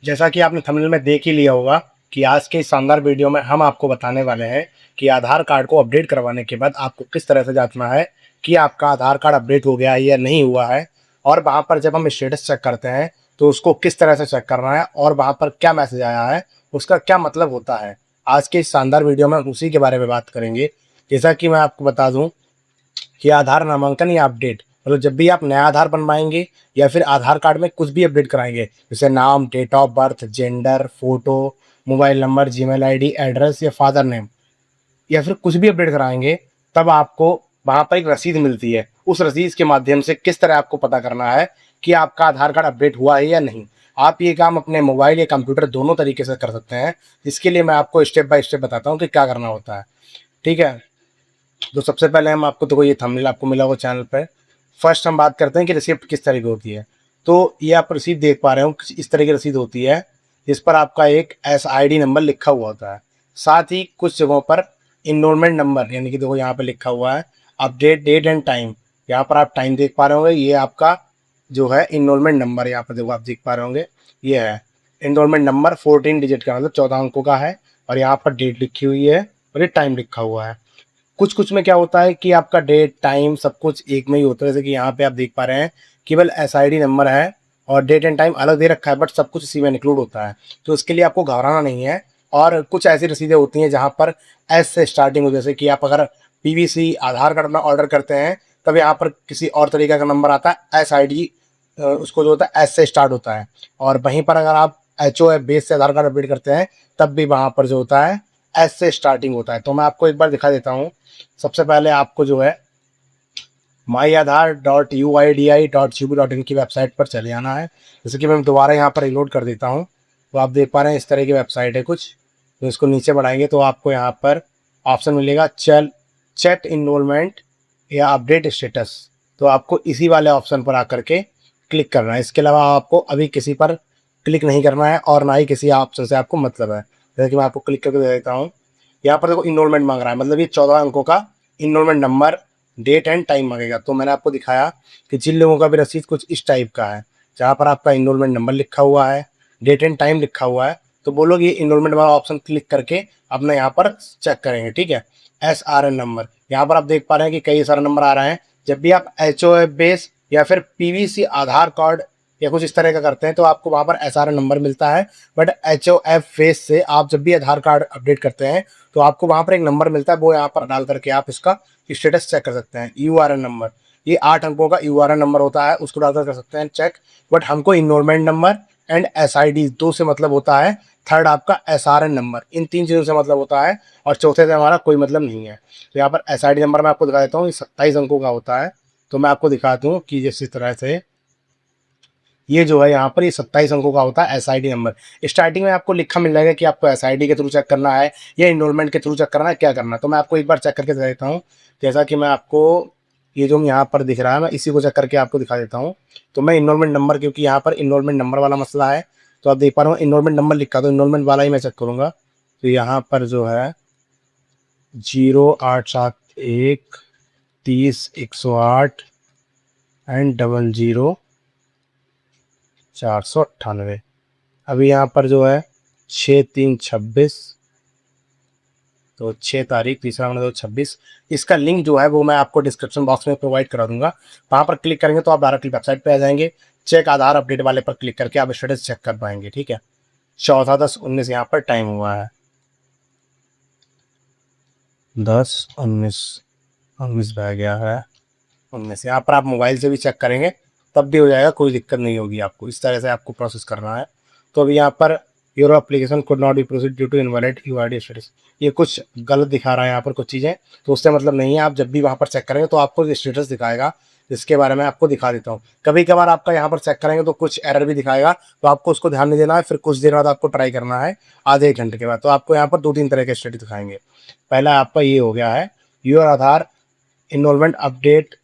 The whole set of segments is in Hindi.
जैसा कि आपने थंबनेल में देख ही लिया होगा कि आज के इस शानदार वीडियो में हम आपको बताने वाले हैं कि आधार कार्ड को अपडेट करवाने के बाद आपको किस तरह से जांचना है कि आपका आधार कार्ड अपडेट हो गया है या नहीं हुआ है। और वहाँ पर जब हम स्टेटस चेक करते हैं तो उसको किस तरह से चेक करना है और वहाँ पर क्या मैसेज आया है, उसका क्या मतलब होता है। आज के इस शानदार वीडियो में हम उसी के बारे में बात करेंगे। जैसा कि मैं आपको बता दूं कि आधार नामांकन या अपडेट मतलब जब भी आप नया आधार बनवाएंगे या फिर आधार कार्ड में कुछ भी अपडेट कराएंगे, जैसे नाम, date of birth, gender, photo, mobile number, Gmail ID, address या फादर नेम, या फिर कुछ भी अपडेट कराएंगे, तब आपको वहाँ पर एक रसीद मिलती है। उस रसीद के माध्यम से किस तरह आपको पता करना है कि आपका आधार कार्ड अपडेट हुआ है या नहीं। आप ये काम अपने मोबाइल या कंप्यूटर दोनों तरीके से कर सकते हैं। इसके लिए मैं आपको स्टेप बाय स्टेप बताता हूँ कि क्या करना होता है। ठीक है, तो सबसे पहले हम आपको, देखो ये थंबनेल आपको मिला होगा चैनल पे। फर्स्ट हम बात करते हैं कि रिसिप्ट किस तरह की होती है। तो ये आप रसीद देख पा रहे हो, इस तरह की रसीद होती है जिस पर आपका एक SID नंबर लिखा हुआ होता है। साथ ही कुछ जगहों पर इनरोलमेंट नंबर, यानी कि देखो यहाँ पे लिखा हुआ है अपडेट डेट एंड टाइम। यहाँ पर आप टाइम देख पा रहे होंगे, ये आपका जो है इनरोलमेंट नंबर, यहाँ पर देखो आप देख पा रहे होंगे, ये है इनरोलमेंट नंबर। 14 डिजिट का मतलब 14 अंकों का है। और यहाँ पर डेट लिखी हुई है और ये टाइम लिखा हुआ है। कुछ कुछ में क्या होता है कि आपका डेट टाइम सब कुछ एक में ही होता है। जैसे कि यहाँ पे आप देख पा रहे हैं केवल SID नंबर है और डेट एंड टाइम अलग दे रखा है, बट सब कुछ इसी में इंक्लूड होता है। तो इसके लिए आपको घबराना नहीं है। और कुछ ऐसी रसीदें होती हैं जहाँ पर S से स्टार्टिंग हो, जैसे कि आप अगर PVC आधार कार्ड अपना ऑर्डर करते हैं तब यहाँ पर किसी और तरीके का नंबर आता है SID, उसको जो होता है S से स्टार्ट होता है। और वहीं पर अगर आप HOF बेस से आधार कार्ड अपडेट करते हैं तब भी वहाँ पर जो होता है S से स्टार्टिंग होता है। तो मैं आपको एक बार दिखा देता हूँ। सबसे पहले आपको जो है myAadhar.uidi.gov.in की वेबसाइट पर चले जाना है। जैसे कि मैं दोबारा यहाँ पर रिलोड कर देता हूँ, तो आप देख पा रहे हैं इस तरह की वेबसाइट है कुछ। तो इसको नीचे बढ़ाएंगे तो आपको यहाँ पर ऑप्शन मिलेगा चेक इनरोलमेंट या अपडेट स्टेटस। तो आपको इसी वाले ऑप्शन पर आकर के क्लिक करना है। इसके अलावा आपको अभी किसी पर क्लिक नहीं करना है और ना ही किसी ऑप्शन से आपको मतलब है। जैसे कि मैं आपको क्लिक करके दे देता हूँ। यहाँ पर देखो इनरोलमेंट मांग रहा है, मतलब ये 14 अंकों का enrolment number, date and time मांगेगा। तो मैंने आपको दिखाया कि जिन लोगों का भी रसीद कुछ इस टाइप का है, जहाँ पर आपका इनरोलमेंट नंबर लिखा हुआ है, डेट एंड टाइम लिखा हुआ है, तो वो लोग ये इनरोलमेंट वाला ऑप्शन क्लिक करके अपना यहाँ पर चेक करेंगे। ठीक है, SRN नंबर, यहाँ पर आप देख पा रहे हैं कि कई सारे नंबर आ रहे हैं। जब भी आप HOF बेस या फिर PVC आधार कार्ड या कुछ इस तरह का करते हैं तो आपको वहाँ पर SRN नंबर मिलता है। बट HOF फेस से आप जब भी आधार कार्ड अपडेट करते हैं तो आपको वहाँ पर एक नंबर मिलता है, वो यहाँ पर डाल करके आप इसका स्टेटस चेक कर सकते हैं। URN नंबर, ये 8 अंकों का URN नंबर होता है, उसको डालकर कर सकते हैं चेक। बट हमको इनरोलमेंट नंबर एंड SID दो से मतलब होता है। थर्ड आपका SRN नंबर, इन 3 चीज़ों से मतलब होता है और चौथे से हमारा कोई मतलब नहीं है। तो यहाँ पर SID नंबर मैं आपको दिखा देता हूँ, ये 27 अंकों का होता है। तो मैं आपको दिखाता हूँ कि जिस तरह से ये जो है यहाँ पर ये 27 अंकों का होता है SID नंबर। स्टार्टिंग में आपको लिखा मिल जाएगा कि आपको SID के थ्रू चेक करना है या इनरोलमेंट के थ्रू चेक करना है, क्या करना है। तो मैं आपको एक बार चेक करके दे देता हूँ। जैसा कि मैं आपको ये जो यहाँ पर दिख रहा है, मैं इसी को चेक करके आपको दिखा देता हूँ। तो मैं इनरोलमेंट नंबर, क्योंकि यहाँ पर इनरोलमेंट नंबर वाला मसला है, तो आप देख पा रहे हो इनरोलमेंट नंबर लिखा, तो इनरोलमेंट वाला ही मैं चेक करूँगा। तो यहाँ पर जो है 0871 30 108 एंड 00 498। अभी यहाँ पर जो है 6/3/26, तो 6 तारीख, तीसरा महीना 2026। इसका लिंक जो है वो मैं आपको डिस्क्रिप्शन बॉक्स में प्रोवाइड करा दूंगा। वहाँ पर क्लिक करेंगे तो आप डायरेक्टली वेबसाइट पे आ जाएंगे। चेक आधार अपडेट वाले पर क्लिक करके आप स्टेटस चेक कर पाएंगे। ठीक है, 14/10/19 यहाँ पर टाइम हुआ है, 10/19/19 बह गया है 19। यहाँ पर आप मोबाइल से भी चेक करेंगे तब भी हो जाएगा, कोई दिक्कत नहीं होगी आपको। इस तरह से आपको प्रोसेस करना है। तो अभी यहाँ पर your application could not be proceed due to invalid UID status, ये कुछ गलत दिखा रहा है यहाँ पर कुछ चीज़ें, तो उससे मतलब नहीं है। आप जब भी वहाँ पर चेक करेंगे तो आपको स्टेटस दिखाएगा, जिसके बारे में आपको दिखा देता हूँ। कभी कभार आपका यहाँ पर चेक करेंगे तो कुछ एरर भी दिखाएगा, तो आपको उसको ध्यान नहीं देना है। फिर कुछ देर बाद आपको ट्राई करना है, आधे 1 घंटे के बाद। तो आपको यहाँ पर 2-3 तरह के स्टेटस दिखाएंगे। पहला आपका ये हो गया है your Aadhaar enrolment update,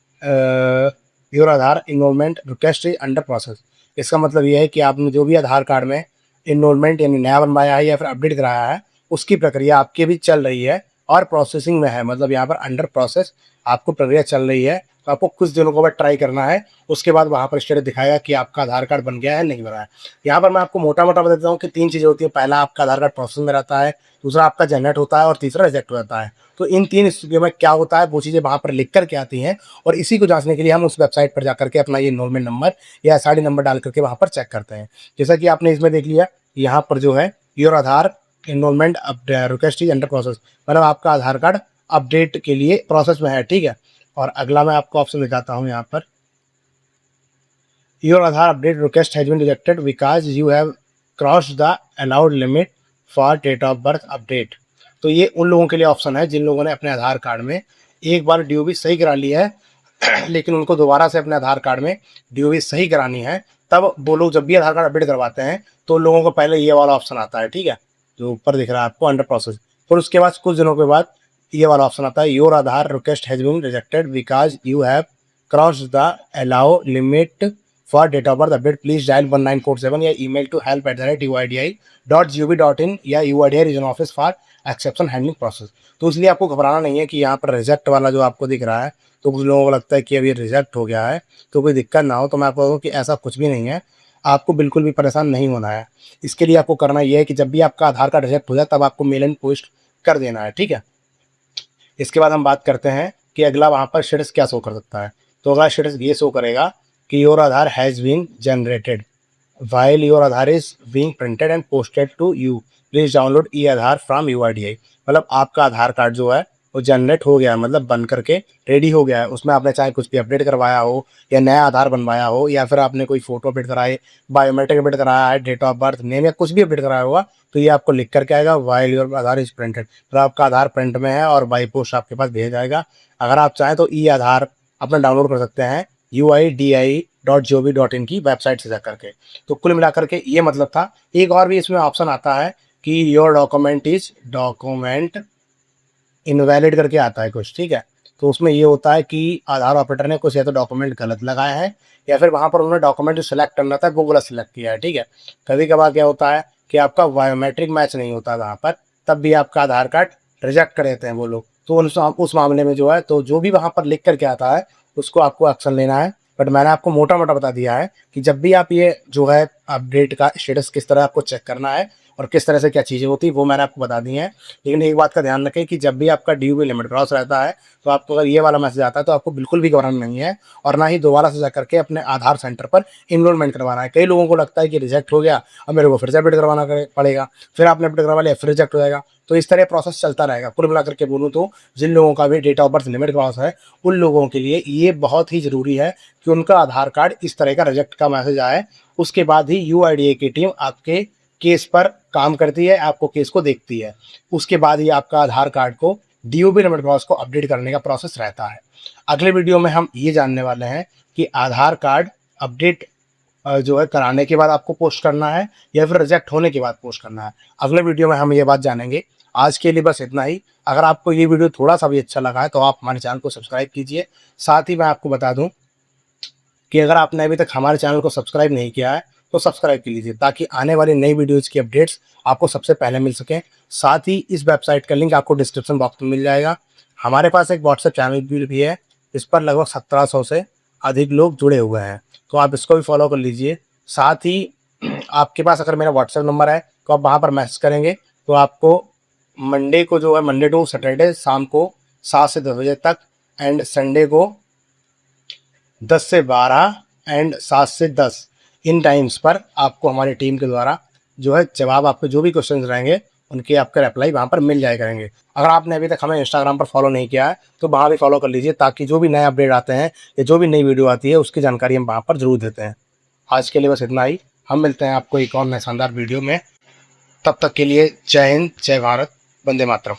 your Aadhaar enrolment request is under process. इसका मतलब ये है कि आपने जो भी आधार कार्ड में इनरोलमेंट यानी नया बनवाया है या फिर अपडेट कराया है, उसकी प्रक्रिया आपकी भी चल रही है और प्रोसेसिंग में है। मतलब यहाँ पर अंडर प्रोसेस आपको प्रक्रिया चल रही है, तो आपको कुछ दिनों के बाद ट्राई करना है, उसके बाद वहाँ पर स्टेटस दिखाएगा कि आपका आधार कार्ड बन गया है, नहीं बना है। यहाँ पर मैं आपको मोटा-मोटा बता देता हूँ कि 3 चीज़ें होती हैं, पहला आपका आधार कार्ड प्रोसेस में रहता है, दूसरा आपका जनरेट होता है और तीसरा रिजेक्ट हो जाता है। तो इन 3 स्थितियों में क्या होता है, वो चीज़ें वहाँ पर लिख कर के आती हैं और इसी को जाँचने के लिए हम उस वेबसाइट पर जाकर के अपना ये एनरोलमेंट नंबर या एसआईडी नंबर डाल करके वहाँ पर चेक करते हैं। जैसा कि आपने इसमें देख लिया, यहाँ पर जो है your Aadhaar enrolment request is under process, मतलब आपका आधार कार्ड अपडेट के लिए प्रोसेस में है, ठीक है। और अगला मैं आपको ऑप्शन दिखाता हूँ यहाँ पर, your Aadhaar update request has been rejected because you have crossed the allowed limit for date of birth update. तो ये उन लोगों के लिए ऑप्शन है जिन लोगों ने अपने आधार कार्ड में एक बार डीओबी सही करा ली है लेकिन उनको दोबारा से अपने आधार कार्ड में डीओबी सही करानी है। तब वो लोग जब भी आधार कार्ड अपडेट करवाते हैं तो उन लोगों को पहले ये वाला ऑप्शन आता है, ठीक है, जो ऊपर दिख रहा है आपको अंडर प्रोसेस। फिर उसके बाद कुछ दिनों के बाद ये वाला ऑप्शन आता है, your Aadhaar request has been rejected because you have cross the allow limit for date of birth update, please dial 1947 या ईमेल टू help@uidi.gov.in या UIDI region office for exception handling process. तो इसलिए आपको घबराना नहीं है कि यहाँ पर रिजेक्ट वाला जो आपको दिख रहा है, तो कुछ लोगों को लगता है कि अब ये रिजेक्ट हो गया है तो कोई दिक्कत ना हो। तो मैं आपको कहूँ कि ऐसा कुछ भी नहीं है, आपको बिल्कुल भी परेशान नहीं होना है। इसके लिए आपको करना ये है कि जब भी आपका आधार कार्ड रिजेक्ट हो जाए तब आपको मेल एंड पोस्ट कर देना है, ठीक है। इसके बाद हम बात करते हैं कि अगला वहाँ पर स्टेटस क्या शो कर सकता है। तो अगला स्टेटस ये शो करेगा कि your Aadhaar has been generated while your Aadhaar is being printed and posted to you, please download e Aadhaar from UIDI। मतलब आपका आधार कार्ड जो है वो जनरेट हो गया है, मतलब बन करके रेडी हो गया है। उसमें आपने चाहे कुछ भी अपडेट करवाया हो या नया आधार बनवाया हो या फिर आपने कोई फोटो अपडेट कराए, बायोमेट्रिक अपडेट कराया है, डेट ऑफ बर्थ, नेम या कुछ भी अपडेट कराया होगा, तो ये आपको लिख करके आएगा while your Aadhaar is printed, मतलब आपका आधार प्रिंट में है और बाई पोस्ट आपके पास भेजा जाएगा। अगर आप चाहें तो ई आधार अपना डाउनलोड कर सकते हैं UIDI.gov.in की वेबसाइट से जा करके। तो कुल मिलाकर के ये मतलब था। एक और भी इसमें ऑप्शन आता है कि योर डॉक्यूमेंट इनवैलिड करके आता है कुछ, ठीक है। तो उसमें ये होता है कि आधार ऑपरेटर ने कुछ या तो डॉक्यूमेंट गलत लगाया है या फिर वहाँ पर उन्होंने डॉक्यूमेंट जो सिलेक्ट करना था वो गलत सिलेक्ट किया है, ठीक है। कभी कभार क्या होता है कि आपका बायोमेट्रिक मैच नहीं होता वहाँ पर, तब भी आपका आधार कार्ड रिजेक्ट कर देते हैं वो लोग। तो उस मामले में जो है, तो जो भी वहाँ पर लिख करके आता है उसको आपको एक्शन लेना है। बट मैंने आपको मोटा मोटा बता दिया है कि जब भी आप ये जो है अपडेट का स्टेटस किस तरह आपको चेक करना है और किस तरह से क्या चीज़ें होती है वो मैंने आपको बता दी हैं। लेकिन एक बात का ध्यान रखें कि जब भी आपका ड्यू लिमिट क्रॉस रहता है तो आपको अगर ये वाला मैसेज आता है तो आपको बिल्कुल भी घबराना नहीं है और ना ही दोबारा से जा करके अपने आधार सेंटर पर इनरोलमेंट करवाना है। कई लोगों को लगता है कि रिजेक्ट हो गया, अब मेरे को फिर से अपडेट करवाना पड़ेगा, फिर आपने अपडेट करवा लिया फिर रिजेक्ट हो जाएगा। तो इस तरह प्रोसेस चलता रहेगा। कुल मिलाकर के बोलूँ तो जिन लोगों का भी date of birth limit cross है उन लोगों के लिए ये बहुत ही ज़रूरी है कि उनका आधार कार्ड इस तरह का रिजेक्ट का मैसेज आए, उसके बाद ही UIDI की टीम आपके केस पर काम करती है, आपको केस को देखती है। उसके बाद ही आपका आधार कार्ड को DOB लिमिट क्रॉस को अपडेट करने का प्रोसेस रहता है। अगले वीडियो में हम ये जानने वाले हैं कि आधार कार्ड अपडेट जो है कराने के बाद आपको पोस्ट करना है या फिर रिजेक्ट होने के बाद पोस्ट करना है। अगले वीडियो में हम ये बात जानेंगे। आज के लिए बस इतना ही। अगर आपको ये वीडियो थोड़ा सा भी अच्छा लगा है तो आप हमारे चैनल को सब्सक्राइब कीजिए। साथ ही मैं आपको बता दूं कि अगर आपने अभी तक हमारे चैनल को सब्सक्राइब नहीं किया है तो सब्सक्राइब कर लीजिए ताकि आने वाली नई वीडियोज़ की अपडेट्स आपको सबसे पहले मिल सकें। साथ ही इस वेबसाइट का लिंक आपको डिस्क्रिप्शन बॉक्स में मिल जाएगा। हमारे पास एक व्हाट्सएप चैनल भी है, इस पर लगभग 1700 से अधिक लोग जुड़े हुए हैं, तो आप इसको भी फॉलो कर लीजिए। साथ ही आपके पास अगर मेरा व्हाट्सएप नंबर है तो आप वहाँ पर मैसेज करेंगे तो आपको मंडे को जो है, मंडे टू सैटरडे शाम को 7 से 10 बजे तक एंड संडे को 10 से 12 एंड 7 से 10 इन टाइम्स पर आपको हमारी टीम के द्वारा जो है जवाब, आपके जो भी क्वेश्चंस रहेंगे उनके आपके रिप्लाई वहाँ पर मिल जाया करेंगे। अगर आपने अभी तक हमें इंस्टाग्राम पर फॉलो नहीं किया है तो वहाँ भी फॉलो कर लीजिए ताकि जो भी नए अपडेट आते हैं या जो भी नई वीडियो आती है उसकी जानकारी हम वहाँ पर जरूर देते हैं। आज के लिए बस इतना ही। हम मिलते हैं आपको एक और नए शानदार वीडियो में। तब तक के लिए जय हिंद, जय भारत, वंदे मातरम।